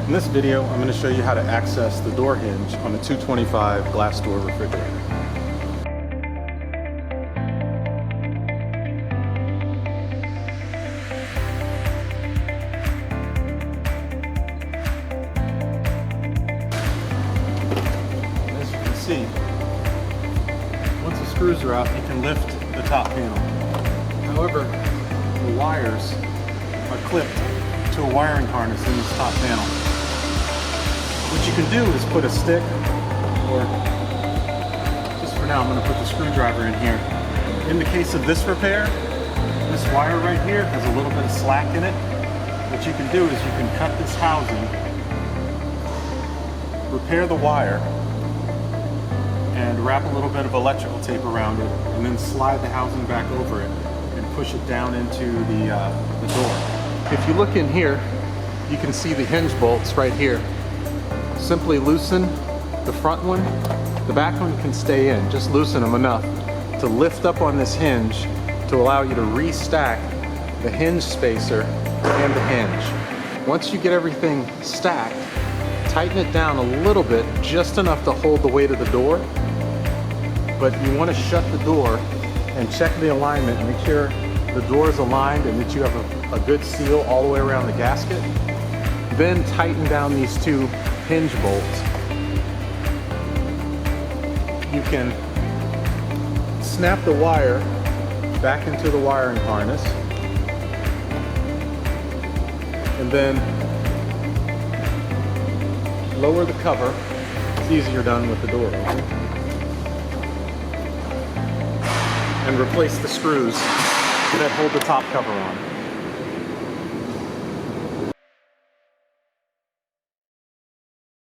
In this video, I'm going to show you how to access the door hinge on a 225 glass door refrigerator. As you can see, once the screws are out, you can lift the top panel. However, the wires are clipped to a wiring harness in this top panel. What you can do is put a stick, or just for now I'm going to put the screwdriver in here. In the case of this repair, this wire right here has a little bit of slack in it. What you can do is you can cut this housing, repair the wire, and wrap a little bit of electrical tape around it, and then slide the housing back over it and push it down into the door. If you look in here, you can see the hinge bolts right here. Simply loosen the front one. The back one can stay in. Just loosen them enough to lift up on this hinge to allow you to restack the hinge spacer and the hinge. Once you get everything stacked, tighten it down a little bit, just enough to hold the weight of the door. But you want to shut the door and check the alignment, make sure the door is aligned and that you have a good seal all the way around the gasket. Then tighten down these two hinge bolts. You can snap the wire back into the wiring harness, and then lower the cover. It's easier done with the door. And replace the screws that hold the top cover on.